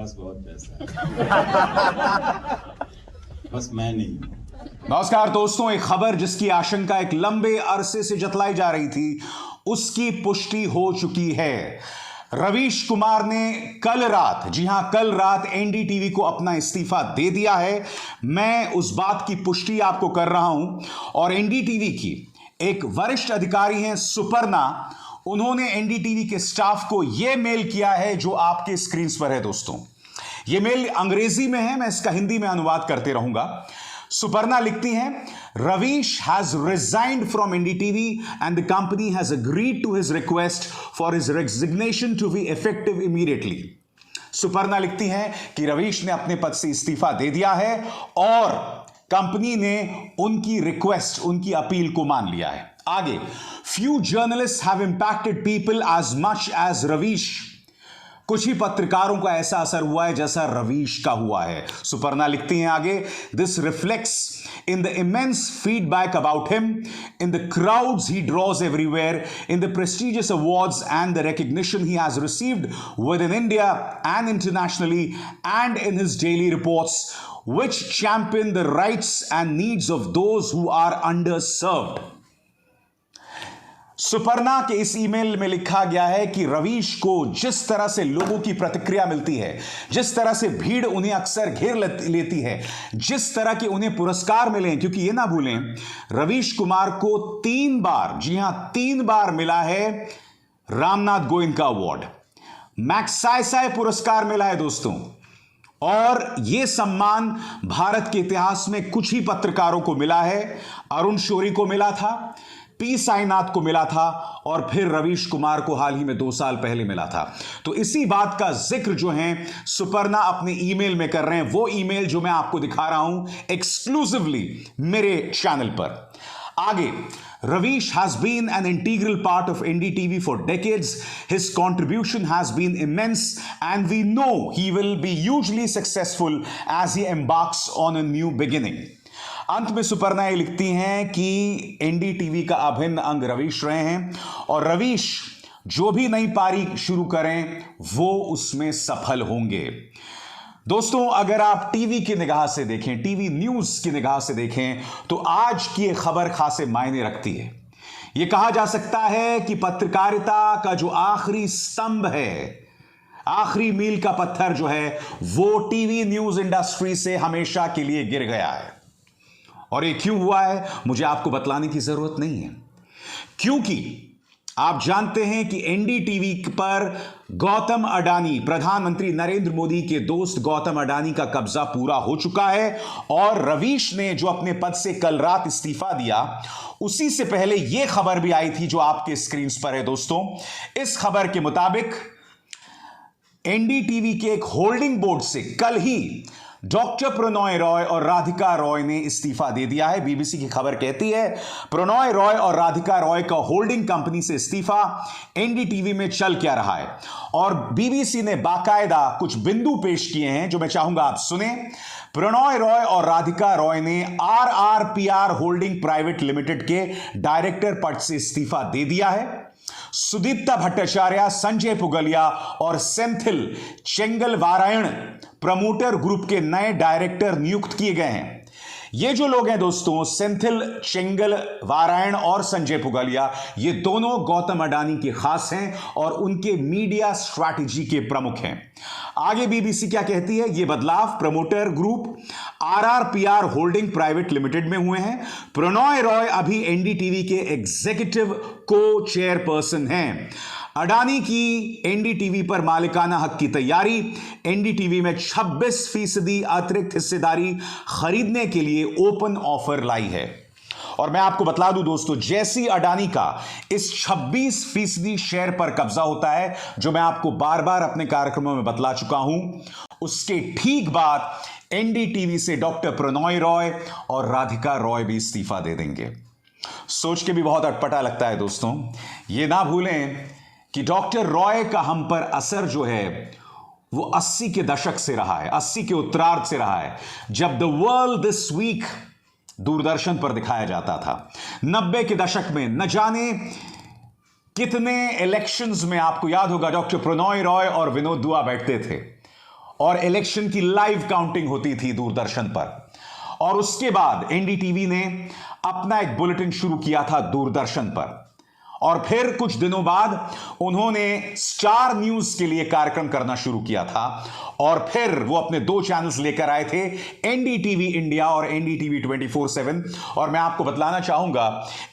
पास बहुत पैसा है। बस मैं नहीं हूं। नमस्कार दोस्तों, एक खबर जिसकी आशंका एक लंबे अरसे से जतलाई जा रही थी, उसकी पुष्टि हो चुकी है। रवीश कुमार ने कल रात, जी हां कल रात, एनडीटीवी को अपना इस्तीफा दे दिया है। मैं उस बात की पुष्टि आपको कर रहा हूं। और एनडीटीवी की एक वरिष्ठ अधिकारी हैं सुपर्णा, उन्होंने एनडीटीवी के स्टाफ को यह मेल किया है जो आपके स्क्रीन पर है दोस्तों। यह मेल अंग्रेजी में है, मैं इसका हिंदी में अनुवाद करते रहूंगा। सुपर्णा लिखती हैं, Ravish has resigned from NDTV and the company has agreed to his request for his resignation to be effective immediately. Suparna लिखती हैं कि रवीश ने अपने पद से इस्तीफा दे दिया है और कंपनी ने उनकी रिक्वेस्ट, उनकी अपील को मान लिया है। आगे, few journalist have impacted people as much as Ravish. कुछ ही पत्रकारों का ऐसा असर हुआ है जैसा रवीश का हुआ है। सुपर्णा लिखती हैं आगे, this reflects in the immense feedback about him, in the crowds he drawers everywhere, in the prestigious awards and the recognition he has received with in India and internationally and in his daily reports which champion the rights and needs of those who are underserved। Suparna के इस email में लिखा गया है कि रवीश को जिस तरह से लोगों की प्रतिक्रिया मिलती है, जिस तरह से भीड़ उन्हें अक्सर घेर लेती है, जिस तरह के उन्हें पुरस्कार मिले हैं, क्योंकि यह ना भूलें रवीश कुमार को 3 बार, जी हां 3 बार मिला है रामनाथ गोविंद का अवार्ड, मैग्सेसे पुरस्कार मिला है दोस्तों। और यह सम्मान भारत के इतिहास में कुछ ही पत्रकारों को मिला है। अरुण शौरी को मिला था, पी साईनाथ को मिला था और फिर रवीश कुमार को हाल ही में 2 साल पहले मिला था। तो इसी बात का जिक्र जो है सुपर्णा अपने ईमेल में कर रहे हैं, वो ईमेल जो मैं आपको दिखा रहा हूं एक्सक्लूसिवली मेरे चैनल पर। आगे, Ravish has been an integral part of NDTV for decades. His contribution has been immense and we know he will be hugely successful as he embarks on a new beginning। अंत में सुपर्णा ये लिखती हैं कि NDTV का अभिन्न अंग रवीश रहे हैं और रवीश जो भी नई पारी शुरू करें वो उसमें सफल होंगे। दोस्तों, अगर आप टीवी की निगाह से देखें, टीवी न्यूज की निगाह से देखें, तो आज की यह खबर खासे मायने रखती है। यह कहा जा सकता है कि पत्रकारिता का जो आखिरी स्तंभ है, आखिरी मील का पत्थर जो है, वो टीवी न्यूज इंडस्ट्री से हमेशा के लिए गिर गया है। और ये क्यों हुआ है मुझे आपको बतलाने की जरूरत नहीं है, क्योंकि आप जानते हैं कि एनडीटीवी पर गौतम अडानी, प्रधानमंत्री नरेंद्र मोदी के दोस्त गौतम अडानी का कब्जा पूरा हो चुका है। और रवीश ने जो अपने पद से कल रात इस्तीफा दिया, उसी से पहले यह खबर भी आई थी जो आपके स्क्रीन पर है दोस्तों। इस खबर के मुताबिक एनडीटीवी के एक होल्डिंग बोर्ड से कल ही डॉक्टर प्रणॉय रॉय और राधिका रॉय ने इस्तीफा दे दिया है। बीबीसी की खबर कहती है, प्रणॉय रॉय और राधिका रॉय का होल्डिंग कंपनी से इस्तीफा एनडीटीवी में चल क्या रहा है। और बीबीसी ने बाकायदा कुछ बिंदु पेश किए हैं जो मैं चाहूंगा आप सुने। प्रणॉय रॉय और राधिका रॉय ने आरआरपीआर होल्डिंग प्राइवेट लिमिटेड के डायरेक्टर पद से इस्तीफा दे दिया है। सुदीप्ता भट्टाचार्य, संजय पुगलिया और सेंथिल चेंगलवारायण प्रमोटर ग्रुप के नए डायरेक्टर नियुक्त किए गए हैं। ये जो लोग हैं दोस्तों, सेंथिल चेंगलवारायण और संजय पुगलिया, ये दोनों गौतम अडानी के खास हैं और उनके मीडिया स्ट्रैटेजी के प्रमुख हैं। आगे बीबीसी क्या कहती है, ये बदलाव promoter group RRPR holding private limited में हुए हैं। प्रणॉय रॉय अभी एनडीटीवी के एग्जीक्यूटिव को चेयरपर्सन हैं। अडानी की एनडीटीवी पर मालिकाना हक की तैयारी, एनडीटीवी में 26% अतिरिक्त हिस्सेदारी खरीदने के लिए ओपन ऑफर लाई है। और मैं आपको बतला दूं दोस्तों, जैसी अडानी का इस 26% शेयर पर कब्जा होता है, जो मैं आपको बार बार अपने कार्यक्रमों में बतला चुका हूं, उसके ठीक बाद एनडीटीवी से डॉक्टर प्रणॉय रॉय और राधिका रॉय भी इस्तीफा दे देंगे। सोच के भी बहुत अटपटा लगता है दोस्तों। यह ना भूलें कि डॉक्टर रॉय का हम पर असर जो है वो 80 के दशक से रहा है, 80 के उत्तरार्ध से रहा है, जब the world this week Doordarshan पर दिखाया जाता था। 90 के दशक में न जाने कितने इलेक्शंस में, आपको याद होगा, डॉक्टर प्रणॉय रॉय और विनोद दुआ बैठते थे और इलेक्शन की लाइव काउंटिंग होती थी दूरदर्शन पर। और उसके बाद एनडीटीवी ने अपना एक बुलेटिन शुरू किया था दूरदर्शन पर, और फिर कुछ दिनों बाद उन्होंने स्टार न्यूज के लिए कार्यक्रम करना शुरू किया था, और फिर वो अपने 2 चैनल्स लेकर आए थे, एनडीटीवी इंडिया और एनडीटीवी 24/7। और मैं आपको बतलाना चाहूंगा,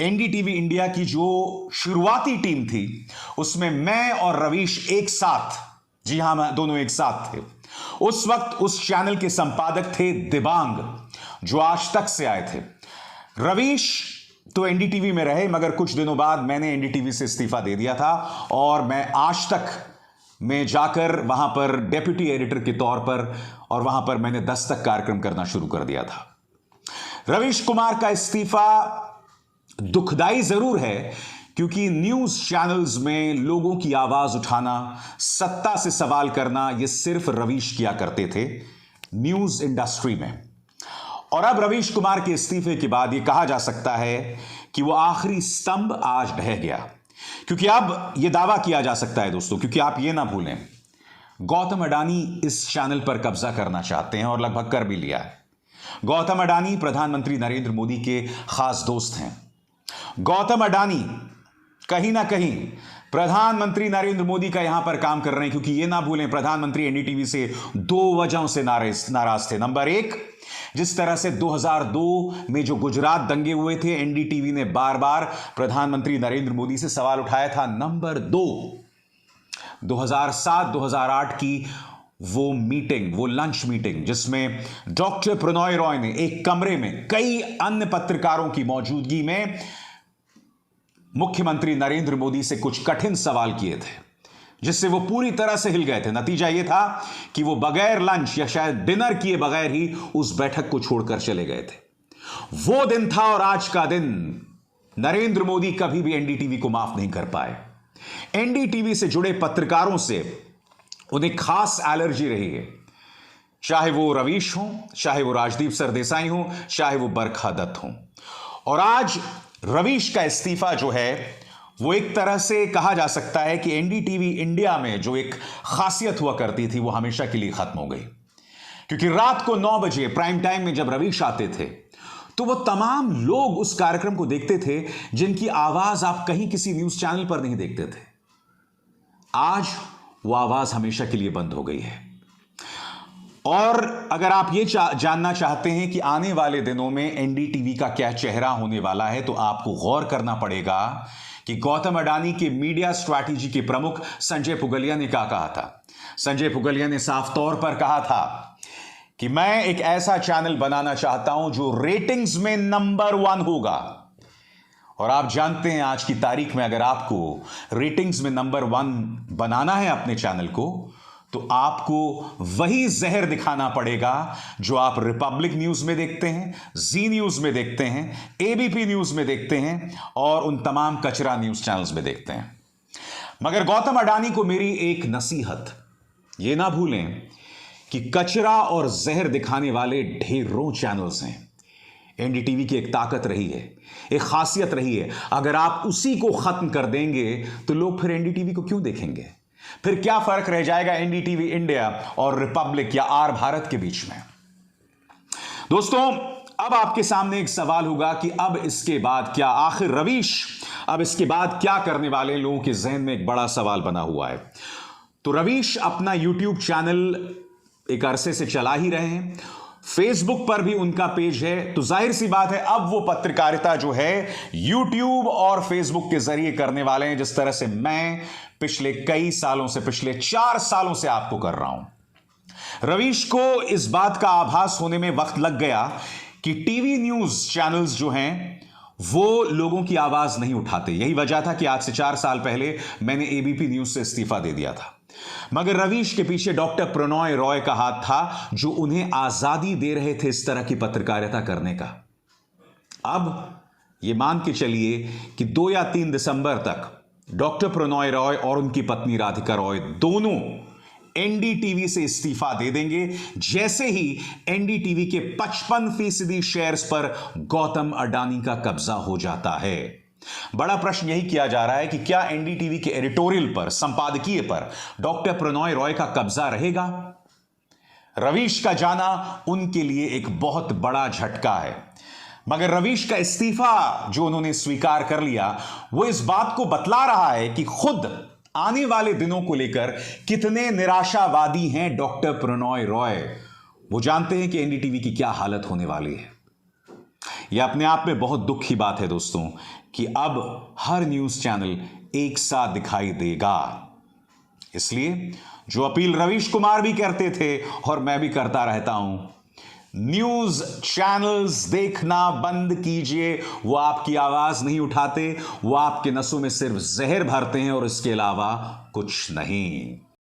एनडीटीवी इंडिया की जो शुरुआती टीम थी उसमें मैं और रवीश एक साथ, जी हां, मैं दोनों एक साथ थे। उस वक्त उस चैनल के संपादक थे दिबांग, जो आज तक से आए थे। रवीश तो एनडीटीवी में रहे, मगर कुछ दिनों बाद मैंने एनडीटीवी से इस्तीफा दे दिया था, और मैं आज तक में जाकर वहां पर डेप्यूटी एडिटर के तौर पर, और वहां पर मैंने 10 तक कार्यक्रम करना शुरू कर दिया था। रवीश कुमार का इस्तीफा दुखदाई जरूर है, क्योंकि न्यूज चैनल्स में लोगों की आवाज उठाना, सत्ता से सवाल करना, यह सिर्फ रवीश किया करते थे न्यूज इंडस्ट्री में। और अब रवीश कुमार के इस्तीफे के बाद यह कहा जा सकता है कि वह आखिरी स्तंभ आज ढह गया, क्योंकि अब यह दावा किया जा सकता है दोस्तों, क्योंकि आप यह ना भूलें, गौतम अडानी इस चैनल पर कब्जा करना चाहते हैं और लगभग कर भी लिया है। गौतम अडानी प्रधानमंत्री नरेंद्र मोदी के खास दोस्त हैं। गौतम अडानी कहीं ना कहीं प्रधानमंत्री नरेंद्र मोदी का यहां पर काम कर रहे हैं, क्योंकि यह ना भूलें, प्रधानमंत्री एनडीटीवी से 2 वजहों से नाराज थे। नंबर 1, जिस तरह से 2002 में जो गुजरात दंगे हुए थे, एनडीटीवी ने बार बार प्रधानमंत्री नरेंद्र मोदी से सवाल उठाया था। नंबर 2, 2007-2008 की वो मीटिंग, वो लंच मीटिंग, जिसमें डॉक्टर प्रणॉय रॉय ने एक कमरे में कई अन्य पत्रकारों की मौजूदगी में मुख्यमंत्री नरेंद्र मोदी से कुछ कठिन सवाल किए थे, जिससे वो पूरी तरह से हिल गए थे। नतीजा यह था कि वो बगैर लंच या शायद डिनर किए बगैर ही उस बैठक को छोड़कर चले गए थे। वो दिन था, और आज का दिन नरेंद्र मोदी कभी भी एनडीटीवी को माफ नहीं कर पाए। एनडीटीवी से जुड़े पत्रकारों से उन्हें खास एलर्जी रही है, चाहे वो रवीश हो, चाहे वो राजदीप सरदेसाई हो, चाहे वो बरखा दत्त हो। और आज रवीश का इस्तीफा जो है, वो एक तरह से कहा जा सकता है कि एनडीटीवी इंडिया में जो एक खासियत हुआ करती थी, वो हमेशा के लिए खत्म हो गई। क्योंकि रात को 9 बजे प्राइम टाइम में जब रवीश आते थे, तो वो तमाम लोग उस कार्यक्रम को देखते थे जिनकी आवाज आप कहीं किसी न्यूज चैनल पर नहीं देखते थे। आज वो आवाज हमेशा के लिए बंद हो गई है। और अगर आप ये जानना चाहते हैं कि आने वाले दिनों में एनडीटीवी का क्या चेहरा होने वाला है, तो आपको गौर करना पड़ेगा कि गौतम अडानी के मीडिया स्ट्रैटेजी के प्रमुख संजय पुगलिया ने क्या कहा था। संजय पुगलिया ने साफ तौर पर कहा था कि मैं एक ऐसा चैनल बनाना चाहता हूं जो रेटिंग्स में नंबर 1 होगा। और आप जानते हैं, आज की तारीख में अगर आपको रेटिंग्स में नंबर 1 बनाना है अपने चैनल को, तो आपको वही जहर दिखाना पड़ेगा जो आप रिपब्लिक न्यूज में देखते हैं, जी न्यूज में देखते हैं, एबीपी न्यूज में देखते हैं, और उन तमाम कचरा न्यूज चैनल्स में देखते हैं। मगर गौतम अडानी को मेरी एक नसीहत, यह ना भूलें कि कचरा और जहर दिखाने वाले ढेरों चैनल्स हैं। एनडीटीवी की एक ताकत रही है, एक खासियत रही है। अगर आप उसी को खत्म कर देंगे तो लोग फिर एनडीटीवी को क्यों देखेंगे? फिर क्या फर्क रह जाएगा एनडीटीवी इंडिया और रिपब्लिक या आर भारत के बीच में? दोस्तों, अब आपके सामने एक सवाल होगा कि अब इसके बाद क्या? आखिर रवीश अब इसके बाद क्या करने वाले? लोगों के जहन में एक बड़ा सवाल बना हुआ है। तो रवीश अपना यूट्यूब चैनल एक अरसे से चला ही रहे हैं, फेसबुक पर भी उनका पेज है, तो जाहिर सी बात है अब वो पत्रकारिता जो है यूट्यूब और फेसबुक के जरिए करने वाले हैं, जिस तरह से मैं पिछले कई सालों से, पिछले 4 सालों से आपको कर रहा हूं। रवीश को इस बात का आभास होने में वक्त लग गया कि टीवी न्यूज चैनल्स जो हैं वो लोगों की आवाज नहीं उठाते। यही वजह था कि आज से 4 साल पहले मैंने एबीपी न्यूज से इस्तीफा दे दिया था। मगर रवीश के पीछे डॉक्टर प्रणॉय रॉय का हाथ था, जो उन्हें आजादी दे रहे थे इस तरह की पत्रकारिता करने का। अब यह मान के चलिए कि 2 या 3 दिसंबर तक डॉक्टर प्रणॉय रॉय और उनकी पत्नी राधिका रॉय दोनों एनडीटीवी से इस्तीफा दे देंगे, जैसे ही एनडीटीवी के 55% शेयर्स पर गौतम अडानी का कब्जा हो जाता है। बड़ा प्रश्न यही किया जा रहा है कि क्या एनडीटीवी के एडिटोरियल पर, संपादकीय पर डॉक्टर प्रणॉय रॉय का कब्जा रहेगा? रवीश का जाना उनके लिए एक बहुत बड़ा झटका है। मगर रवीश का इस्तीफा जो उन्होंने स्वीकार कर लिया वो इस बात को बतला रहा है कि खुद आने वाले दिनों को लेकर कितने निराशावादी हैं डॉक्टर प्रणॉय रॉय। वो जानते हैं कि एनडीटीवी की क्या हालत होने वाली है। यह अपने आप में बहुत दुख की बात है दोस्तों कि अब हर न्यूज चैनल एक साथ दिखाई देगा। इसलिए जो अपील रवीश कुमार भी करते थे और मैं भी करता रहता हूं, न्यूज चैनल्स देखना बंद कीजिए। वो आपकी आवाज नहीं उठाते, वो आपके नसों में सिर्फ जहर भरते हैं और इसके अलावा कुछ नहीं।